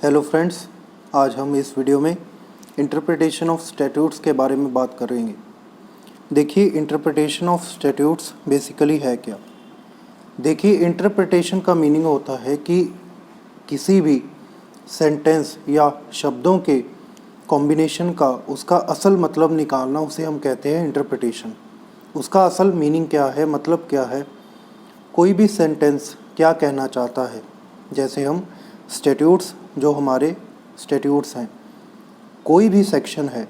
Hello friends, आज हम इस वीडियो में इंटरप्रिटेशन ऑफ स्टैट्यूट्स के बारे में बात करेंगे। देखिए, इंटरप्रिटेशन ऑफ स्टैट्यूट्स बेसिकली है क्या। देखिए, इंटरप्रिटेशन का मीनिंग होता है कि किसी भी सेंटेंस या शब्दों के कॉम्बिनेशन का उसका असल मतलब निकालना, उसे हम कहते हैं इंटरप्रिटेशन। उसका असल मीनिंग क्या है, मतलब क्या है, कोई भी सेंटेंस क्या कहना चाहता है। जैसे हम स्टैट्यूट्स, जो हमारे स्टैट्यूट्स हैं, कोई भी सेक्शन है,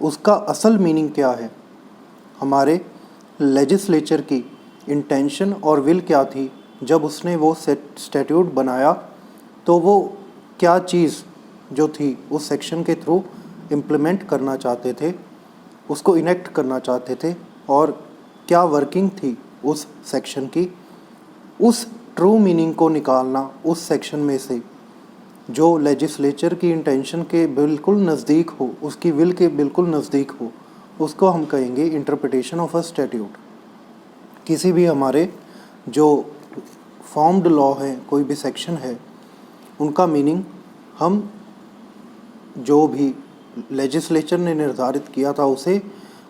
उसका असल मीनिंग क्या है, हमारे लेजिस्लेचर की इंटेंशन और विल क्या थी जब उसने वो स्टैट्यूट बनाया, तो वो क्या चीज़ जो थी उस सेक्शन के थ्रू इम्प्लीमेंट करना चाहते थे, उसको इनेक्ट करना चाहते थे, और क्या वर्किंग थी उस सेक्शन की। उस ट्रू मीनिंग को निकालना उस सेक्शन में से जो लेजिस्लेचर की इंटेंशन के बिल्कुल नज़दीक हो, उसकी विल के बिल्कुल नज़दीक हो, उसको हम कहेंगे इंटरप्रिटेशन ऑफ अ स्टैट्यूट। किसी भी हमारे जो फॉर्म्ड लॉ है, कोई भी सेक्शन है, उनका मीनिंग हम जो भी लेजिस्लेचर ने निर्धारित किया था उसे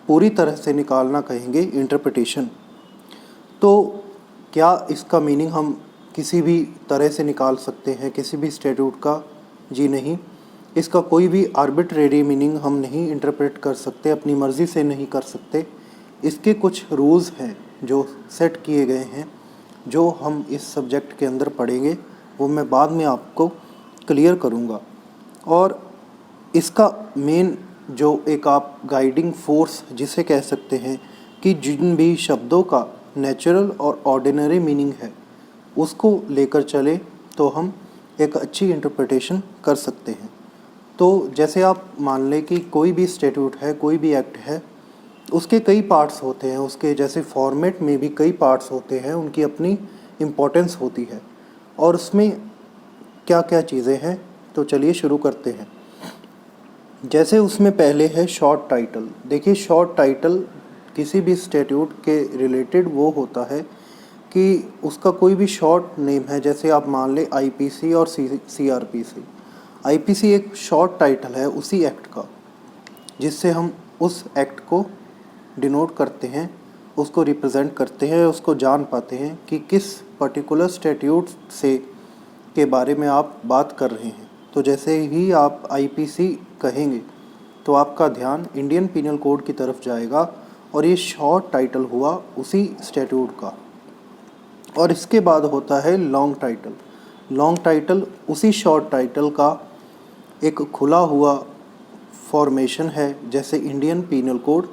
पूरी तरह से निकालना कहेंगे इंटरप्रिटेशन। तो क्या इसका मीनिंग हम किसी भी तरह से निकाल सकते हैं किसी भी स्टैट्यूट का? जी नहीं, इसका कोई भी आर्बिट्रेरी मीनिंग हम नहीं इंटरप्रेट कर सकते, अपनी मर्ज़ी से नहीं कर सकते। इसके कुछ रूल्स हैं जो सेट किए गए हैं, जो हम इस सब्जेक्ट के अंदर पढ़ेंगे, वो मैं बाद में आपको क्लियर करूँगा। और इसका मेन जो एक आप गाइडिंग फोर्स जिसे कह सकते हैं कि जिन भी शब्दों का नेचुरल और ऑर्डिनरी मीनिंग है उसको लेकर चले, तो हम एक अच्छी इंटरप्रिटेशन कर सकते हैं। तो जैसे आप मान लें कि कोई भी स्टैट्यूट है, कोई भी एक्ट है, उसके कई पार्ट्स होते हैं, उसके जैसे फॉर्मेट में भी कई पार्ट्स होते हैं, उनकी अपनी इम्पोर्टेंस होती है, और उसमें क्या क्या चीज़ें हैं। तो चलिए शुरू करते हैं। जैसे उसमें पहले है शॉर्ट टाइटल। देखिए, शॉर्ट टाइटल किसी भी स्टैट्यूट के रिलेटेड वो होता है कि उसका कोई भी शॉर्ट नेम है। जैसे आप मान लें आईपीसी और सीआरपीसी। आईपीसी एक शॉर्ट टाइटल है उसी एक्ट का, जिससे हम उस एक्ट को डिनोट करते हैं, उसको रिप्रेजेंट करते हैं, उसको जान पाते हैं कि किस पर्टिकुलर स्टैट्यूट से के बारे में आप बात कर रहे हैं। तो जैसे ही आप आईपीसी कहेंगे तो आपका ध्यान इंडियन पीनल कोड की तरफ जाएगा, और ये शॉर्ट टाइटल हुआ उसी स्टैट्यूट का। और इसके बाद होता है लॉन्ग टाइटल। लॉन्ग टाइटल उसी शॉर्ट टाइटल का एक खुला हुआ फॉर्मेशन है, जैसे इंडियन पीनल कोड।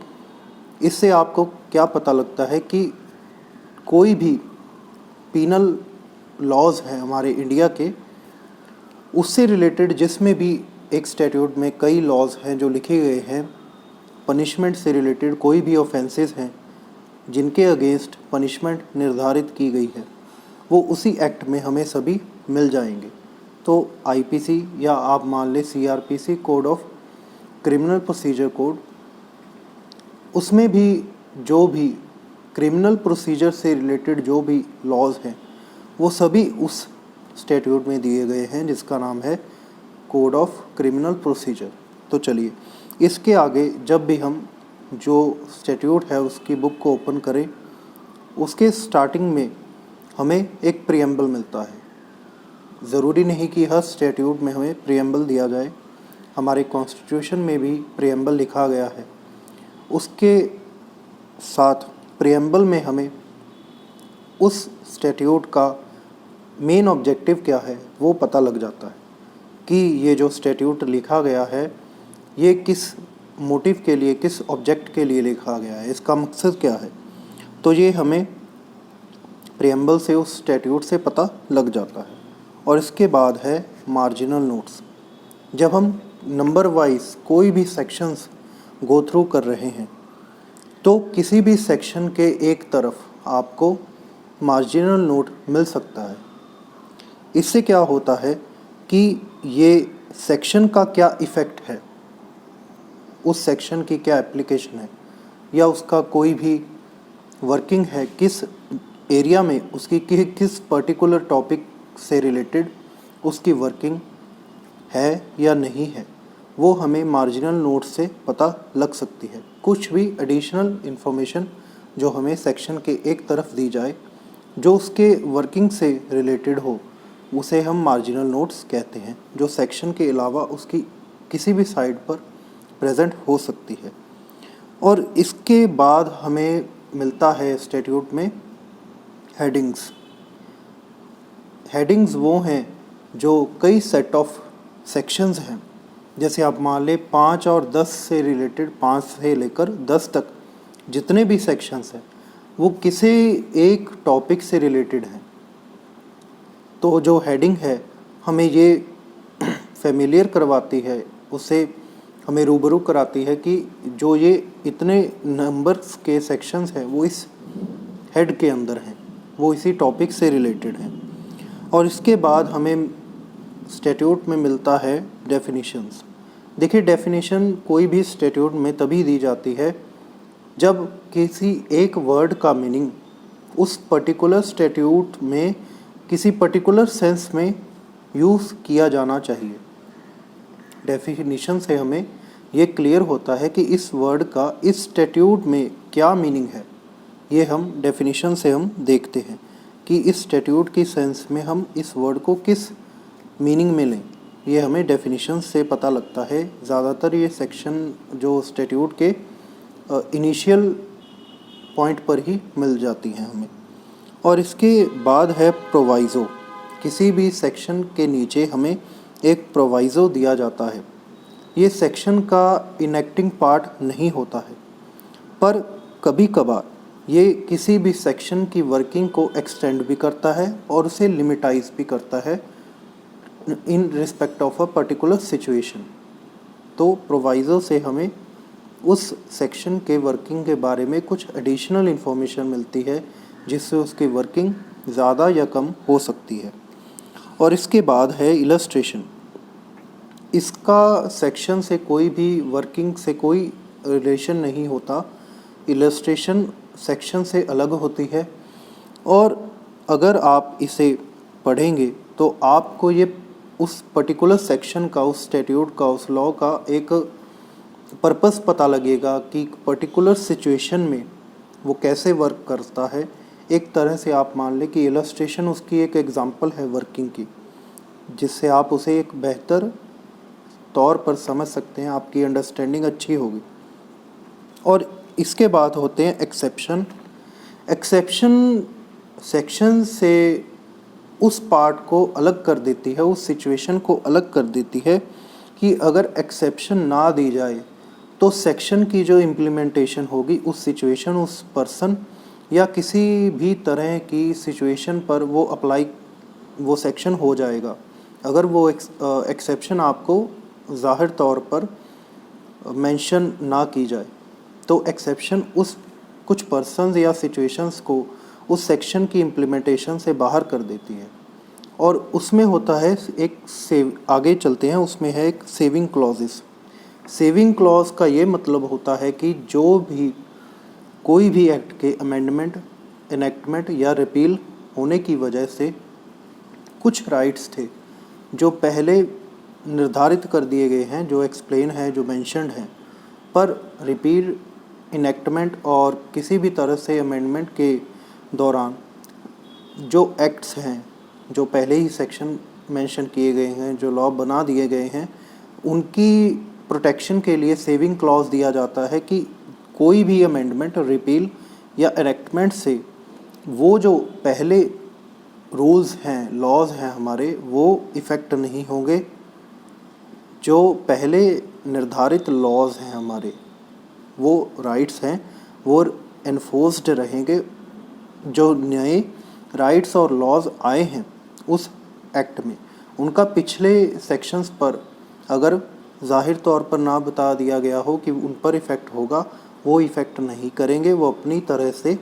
इससे आपको क्या पता लगता है कि कोई भी पीनल लॉज हैं हमारे इंडिया के, उससे रिलेटेड जिसमें भी एक स्टैट्यूट में कई लॉज हैं जो लिखे गए हैं, पनिशमेंट से रिलेटेड कोई भी ऑफेंसेस हैं जिनके अगेंस्ट पनिशमेंट निर्धारित की गई है, वो उसी एक्ट में हमें सभी मिल जाएंगे। तो आईपीसी या आप मान लें CrPC, code of criminal procedure code, उसमें भी जो भी क्रिमिनल प्रोसीजर से रिलेटेड जो भी लॉज हैं वो सभी उस स्टैट्यूट में दिए गए हैं, जिसका नाम है कोड ऑफ क्रिमिनल प्रोसीजर। तो चलिए, इसके आगे जब भी हम जो स्टैट्यूट है उसकी बुक को ओपन करें, उसके स्टार्टिंग में हमें एक प्रीएम्बल मिलता है। ज़रूरी नहीं कि हर स्टैट्यूट में हमें प्रीएम्बल दिया जाए, हमारे कॉन्स्टिट्यूशन में भी प्रीएम्बल लिखा गया है। उसके साथ प्रीएम्बल में हमें उस स्टैट्यूट का मेन ऑब्जेक्टिव क्या है वो पता लग जाता है कि ये जो स्टैट्यूट लिखा गया है ये किस मोटिव के लिए, किस ऑब्जेक्ट के लिए लिखा गया है, इसका मकसद क्या है। तो ये हमें प्रीएम्बल से, उस स्टैट्यूट से पता लग जाता है। और इसके बाद है मार्जिनल नोट्स। जब हम नंबर वाइज कोई भी सेक्शंस गो थ्रू कर रहे हैं, तो किसी भी सेक्शन के एक तरफ आपको मार्जिनल नोट मिल सकता है। इससे क्या होता है कि ये सेक्शन का क्या इफ़ेक्ट है, उस सेक्शन की क्या एप्लीकेशन है, या उसका कोई भी वर्किंग है, किस एरिया में उसकी किस पर्टिकुलर टॉपिक से रिलेटेड उसकी वर्किंग है या नहीं है वो हमें मार्जिनल नोट से पता लग सकती है। कुछ भी एडिशनल इन्फॉर्मेशन जो हमें सेक्शन के एक तरफ दी जाए जो उसके वर्किंग से रिलेटेड हो उसे हम मार्जिनल नोट्स कहते हैं, जो सेक्शन के अलावा उसकी किसी भी साइड पर प्रेजेंट हो सकती है। और इसके बाद हमें मिलता है स्टैट्यूट में हेडिंग्स। हेडिंग्स वो हैं जो कई सेट ऑफ सेक्शंस हैं, जैसे आप मान लें 5 और 10 से रिलेटेड, 5 से लेकर 10 तक जितने भी सेक्शंस हैं वो किसी एक टॉपिक से रिलेटेड हैं। तो जो हेडिंग है हमें ये फेमिलियर करवाती है, उससे हमें रूबरू कराती है कि जो ये इतने नंबर्स के सेक्शंस हैं वो इस हेड के अंदर हैं, वो इसी टॉपिक से रिलेटेड हैं। और इसके बाद हमें स्टैट्यूट में मिलता है डेफिनेशंस। देखिए, डेफिनेशन कोई भी स्टैट्यूट में तभी दी जाती है जब किसी एक वर्ड का मीनिंग उस पर्टिकुलर स्टैट्यूट में किसी पर्टिकुलर सेंस में यूज़ किया जाना चाहिए। डेफिनेशन से हमें ये क्लियर होता है कि इस वर्ड का इस स्टैट्यूट में क्या मीनिंग है। ये हम डेफिनेशन से हम देखते हैं कि इस स्टैट्यूट की सेंस में हम इस वर्ड को किस मीनिंग में लें। ये हमें डेफिनेशन से पता लगता है। ज़्यादातर ये सेक्शन जो स्टैट्यूट के इनिशियल पॉइंट पर ही मिल जाती हैं हमें। और इसके बाद है प्रोवाइज़ो। किसी भी सेक्शन के नीचे हमें एक प्रोवाइज़ो दिया जाता है। ये सेक्शन का इनेक्टिंग पार्ट नहीं होता है, पर कभी कभार ये किसी भी सेक्शन की वर्किंग को एक्सटेंड भी करता है और उसे लिमिटाइज भी करता है in respect of a particular situation. तो प्रोवाइज़ो से हमें उस सेक्शन के वर्किंग के बारे में कुछ एडिशनल इन्फॉर्मेशन मिलती है जिससे उसकी वर्किंग ज़्यादा या कम हो सकती है। और इसके बाद है इलस्ट्रेशन। इसका सेक्शन से कोई भी वर्किंग से कोई रिलेशन नहीं होता। इलस्ट्रेशन सेक्शन से अलग होती है और अगर आप इसे पढ़ेंगे तो आपको ये उस पर्टिकुलर सेक्शन का, उस स्टैट्यूट का, उस लॉ का एक पर्पस पता लगेगा कि पर्टिकुलर सिचुएशन में वो कैसे वर्क करता है। एक तरह से आप मान लें कि इलस्ट्रेशन उसकी एक एग्जांपल है वर्किंग की, जिससे आप उसे एक बेहतर तौर पर समझ सकते हैं, आपकी अंडरस्टैंडिंग अच्छी होगी। और इसके बाद होते हैं एक्सेप्शन। एक्सेप्शन सेक्शन से उस पार्ट को अलग कर देती है, उस सिचुएशन को अलग कर देती है कि अगर एक्सेप्शन ना दी जाए तो सेक्शन की जो इम्प्लीमेंटेशन होगी उस सिचुएशन, उस पर्सन या किसी भी तरह की सिचुएशन पर वो अप्लाई, वो सेक्शन हो जाएगा। अगर वो एक्सेप्शन आपको ज़ाहिर तौर पर मेंशन ना की जाए तो एक्सेप्शन उस कुछ पर्सन्स या सिचुएशंस को उस सेक्शन की इम्प्लीमेंटेशन से बाहर कर देती है। और उसमें होता है एक आगे चलते हैं, उसमें है एक सेविंग क्लॉजेस। सेविंग क्लॉज का ये मतलब होता है कि जो भी कोई भी एक्ट के अमेंडमेंट, इनेक्टमेंट या रिपील होने की वजह से कुछ राइट्स थे जो पहले निर्धारित कर दिए गए हैं, जो एक्सप्लेन है, जो मेंशन्ड हैं, पर रिपील, इनेक्टमेंट और किसी भी तरह से अमेंडमेंट के दौरान जो एक्ट्स हैं, जो पहले ही सेक्शन मेंशन किए गए हैं, जो लॉ बना दिए गए हैं, उनकी प्रोटेक्शन के लिए सेविंग क्लॉज दिया जाता है कि कोई भी अमेंडमेंट, रिपील या इनेक्टमेंट से वो जो पहले रूल्स हैं, लॉज हैं हमारे, वो इफ़ेक्ट नहीं होंगे। जो पहले निर्धारित लॉज हैं हमारे, वो राइट्स हैं, वो एनफोर्स्ड रहेंगे। जो नए राइट्स और लॉज आए हैं उस एक्ट में, उनका पिछले सेक्शंस पर अगर ज़ाहिर तौर पर ना बता दिया गया हो कि उन पर इफ़ेक्ट होगा, वो इफ़ेक्ट नहीं करेंगे। वो अपनी तरह से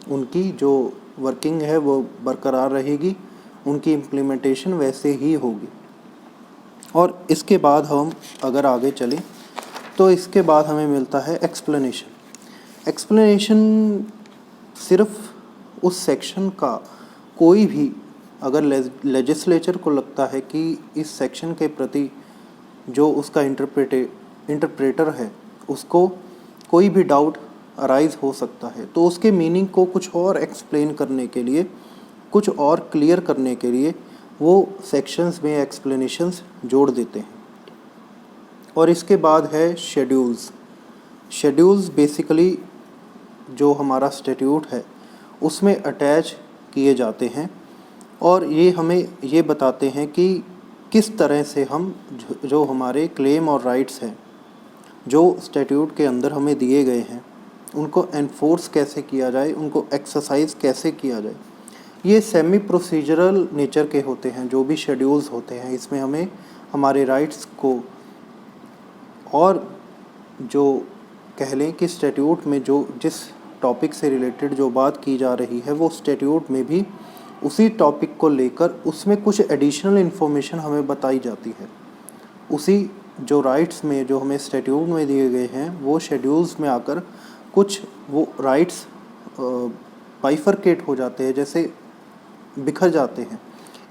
उनकी जो वर्किंग है वो बरकरार रहेगी, उनकी इम्प्लीमेंटेशन वैसे ही होगी। और इसके बाद हम अगर आगे चलें तो इसके बाद हमें मिलता है एक्सप्लेनेशन। एक्सप्लेनेशन सिर्फ उस सेक्शन का कोई भी, अगर लेजिस्लेचर को लगता है कि इस सेक्शन के प्रति जो उसका इंटरप्रेटर है उसको कोई भी डाउट अराइज हो सकता है, तो उसके मीनिंग को कुछ और एक्सप्लेन करने के लिए, कुछ और क्लियर करने के लिए वो सेक्शंस में एक्सप्लेनेशंस जोड़ देते हैं। और इसके बाद है शेड्यूल्स। शेड्यूल्स बेसिकली जो हमारा स्टैट्यूट है उसमें अटैच किए जाते हैं और ये हमें ये बताते हैं कि किस तरह से हम जो हमारे क्लेम और राइट्स हैं जो स्टैट्यूट के अंदर हमें दिए गए हैं उनको एनफोर्स कैसे किया जाए, उनको एक्सरसाइज कैसे किया जाए। ये सेमी प्रोसीजरल नेचर के होते हैं जो भी शेड्यूल्स होते हैं। इसमें हमें हमारे राइट्स को, और जो कह लें कि स्टैट्यूट में जो जिस टॉपिक से रिलेटेड जो बात की जा रही है वो स्टैट्यूट में भी उसी टॉपिक को लेकर उसमें कुछ एडिशनल इन्फॉर्मेशन हमें बताई जाती है। उसी जो राइट्स में जो हमें स्टैट्यूट में दिए गए हैं वो शेड्यूल्स में आकर कुछ वो राइट्स बाइफरकेट हो जाते हैं, जैसे बिखर जाते हैं,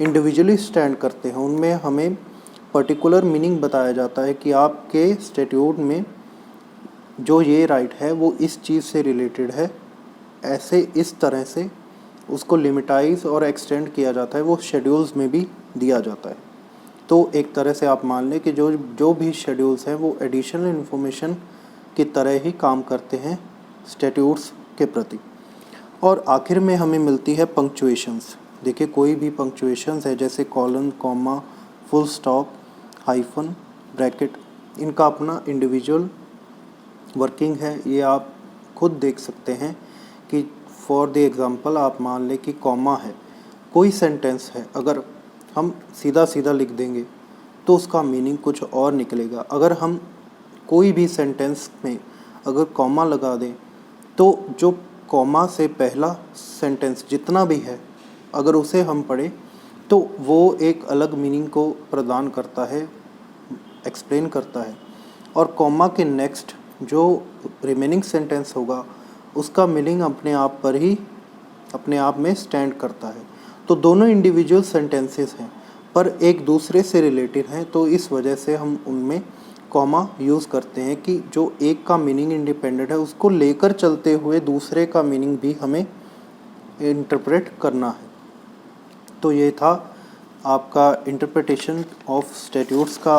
इंडिविजुअली स्टैंड करते हैं। उनमें हमें पर्टिकुलर मीनिंग बताया जाता है कि आपके स्टैट्यूट में जो ये राइट है वो इस चीज़ से रिलेटेड है, ऐसे इस तरह से उसको लिमिटाइज और एक्सटेंड किया जाता है, वो शेड्यूल्स में भी दिया जाता है। तो एक तरह से आप मान लें कि जो भी शेड्यूल्स हैं वो एडिशनल इन्फॉर्मेशन की तरह ही काम करते हैं स्टैट्यूट्स के प्रति। और आखिर में हमें मिलती है पंक्चुएशंस। देखिए कोई भी पंक्चुएशंस है जैसे colon, comma, full stop, hyphen, bracket, इनका अपना इंडिविजुअल वर्किंग है। ये आप खुद देख सकते हैं कि फॉर द एग्ज़ाम्पल आप मान लें कि कॉमा है, कोई सेंटेंस है, अगर हम सीधा सीधा लिख देंगे तो उसका मीनिंग कुछ और निकलेगा। अगर हम कोई भी सेंटेंस में अगर कॉमा लगा दें तो जो कॉमा से पहला सेंटेंस जितना भी है अगर उसे हम पढ़ें तो वो एक अलग मीनिंग को प्रदान करता है, एक्सप्लेन करता है। और कॉमा के नेक्स्ट जो रिमेनिंग सेंटेंस होगा उसका मीनिंग अपने आप में स्टैंड करता है। तो दोनों इंडिविजुअल सेंटेंसेस हैं पर एक दूसरे से रिलेटेड हैं, तो इस वजह से हम उनमें कॉमा यूज़ करते हैं कि जो एक का मीनिंग इंडिपेंडेंट है उसको लेकर चलते हुए दूसरे का मीनिंग भी हमें इंटरप्रेट करना है। तो ये था आपका इंटरप्रिटेशन ऑफ स्टैट्यूट्स का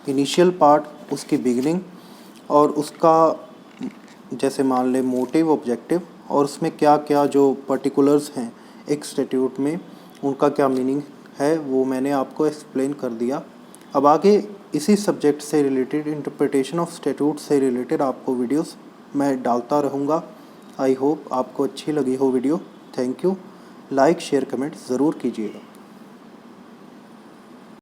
इनिशियल पार्ट, उसकी बिगिनिंग और उसका जैसे मान लें मोटिव, ऑब्जेक्टिव, और उसमें क्या क्या जो पर्टिकुलर्स हैं एक स्टैट्यूट में उनका क्या मीनिंग है वो मैंने आपको एक्सप्लेन कर दिया। अब आगे इसी सब्जेक्ट से रिलेटेड, इंटरप्रिटेशन ऑफ स्टैट्यूट से रिलेटेड आपको वीडियोस मैं डालता रहूँगा। आई होप आपको अच्छी लगी हो video. Thank you. Like, share, comment ज़रूर कीजिएगा।